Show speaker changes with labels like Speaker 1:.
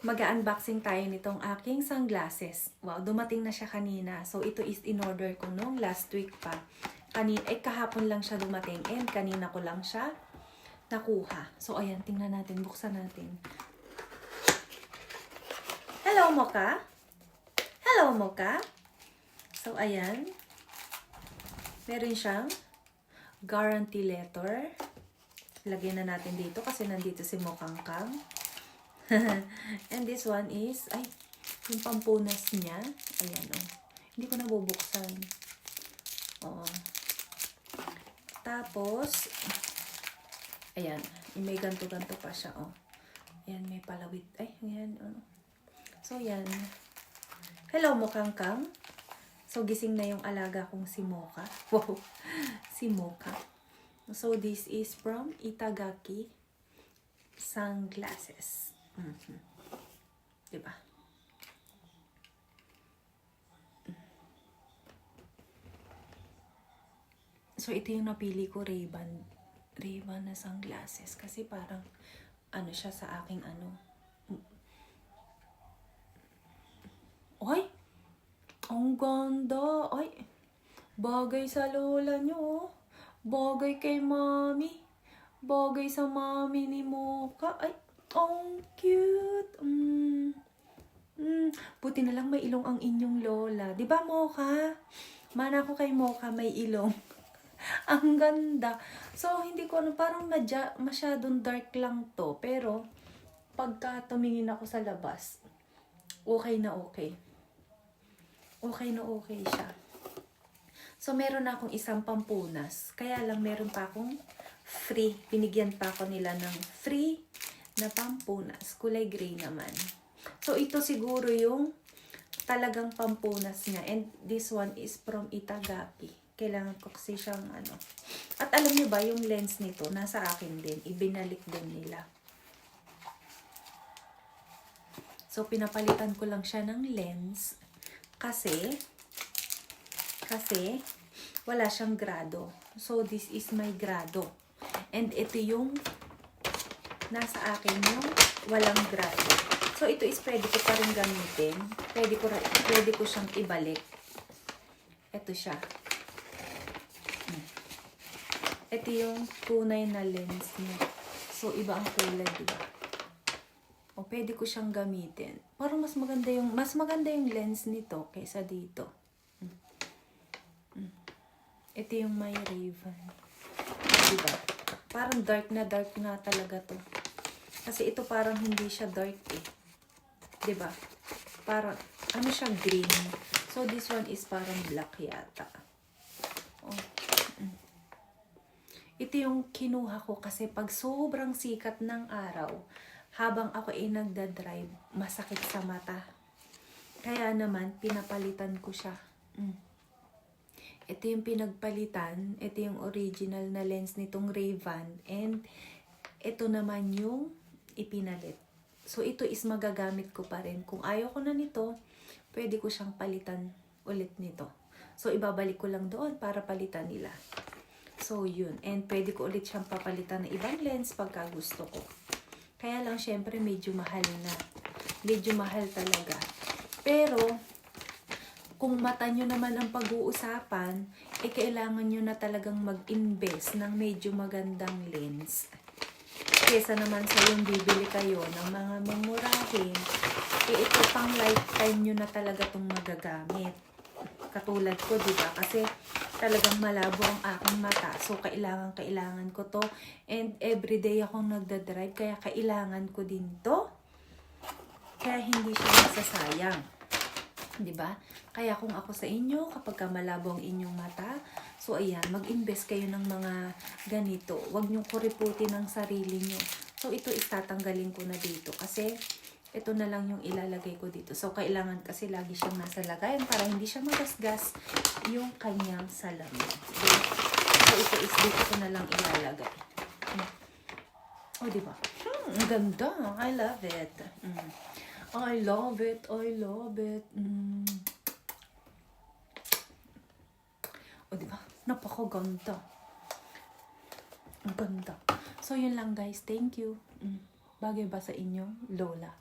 Speaker 1: Mag-unboxing tayo nitong aking sunglasses. Wow, dumating na siya kanina. So, ito is in-order ko nung last week pa. Kahapon lang siya dumating and kanina ko lang siya nakuha. So, ayan, tingnan natin. Buksan natin. Hello, Mocha! Hello, Mocha! So, ayan. Meron siyang guarantee letter. Lagyan na natin dito kasi nandito si Mokhang Kang. And this one is, yung pampunas niya. Ayan, oh. Hindi ko nabubuksan. Oo. Tapos, ayan. May ganto-ganto pa siya, oh. Ayan, may palawit. Ayan, oh. So, ayan. Hello, Mokhang Kang. So, gising na yung alaga kong si Mocha. Wow. Si Mocha. So, this is from Itagaki Sunglasses. Diba? So, ito yung napili ko, Ray-Ban. Ray-Ban na sunglasses. Kasi parang, ano siya sa aking ano. Ay! Ang ganda! Ay! Bagay sa lola nyo. Bagay kay mami. Bagay sa mami ni Mocha. Ay! Ang cute! Buti na lang may ilong ang inyong lola. Diba, Mocha? Mana ko kay Mocha may ilong. Ang ganda. So, hindi ko parang masyadong dark lang to. Pero, pagka tumingin ako sa labas, okay na okay. Okay na okay siya. So, meron na akong isang pampunas. Kaya lang, meron pa akong free. Binigyan pa ako nila ng free na pampunas. Kulay gray naman. So, ito siguro yung talagang pampunas niya. And this one is from Itagaki. Kailangan ko kasi siyang ano. At alam niyo ba, yung lens nito, nasa akin din. Ibinalik din nila. So, pinapalitan ko lang siya ng lens. Kasi, wala siyang grado. So, this is my grado. And ito yung nasa akin yung walang grado. So, ito is pwede ko pa rin gamitin. Pwede ko siyang ibalik. Ito siya. Ito yung tunay na lens niya. So, iba ang kulay, diba? O, pwede ko siyang gamitin. Parang mas maganda yung lens nito kaysa dito. Ito yung may Ray-Ban. Diba? Parang dark na talaga to. Kasi ito parang hindi siya dark eh. Diba? Parang, ano siya, green. So, this one is parang black yata. Oh. Ito yung kinuha ko kasi pag sobrang sikat ng araw, habang ako ay nagda-drive, masakit sa mata. Kaya naman, pinapalitan ko siya. Ito yung pinagpalitan. Ito yung original na lens nitong Ray-Ban. And ito naman yung ipinalit. So, ito is magagamit ko pa rin. Kung ayaw ko na nito, pwede ko siyang palitan ulit nito. So, ibabalik ko lang doon para palitan nila. So, yun. And pwede ko ulit siyang papalitan ng ibang lens pagka gusto ko. Kaya lang, syempre, medyo mahal na. Medyo mahal talaga. Pero, kung mata nyo naman ang pag-uusapan, kailangan nyo na talagang mag-invest ng medyo magandang lens. Kesa naman sa yung bibili kayo ng mga mumurahin, ito pang lifetime nyo na talaga itong magagamit. Katulad ko, diba? Kasi talagang malabo ang aking mata. So, kailangan ko to. And everyday akong nagdadrive, kaya kailangan ko din to. Kaya hindi siya masasayang. Diba? Kaya kung ako sa inyo, kapag malabo ang inyong mata, so ayan, mag-invest kayo ng mga ganito. Huwag nyo kuriputin ang sarili nyo. So, ito itatanggalin ko na dito. Kasi, ito na lang yung ilalagay ko dito. So, kailangan kasi lagi siyang nasa lagayan para hindi siya magasgas yung kanyang salamin. Okay? So, ito is dito ko na lang ilalagay. Oh, diba? Ang ganda. I love it. I love it. I love it. O, diba? Napakaganda. Ang ganda. So, yun lang guys. Thank you. Bagay ba sa inyo, Lola?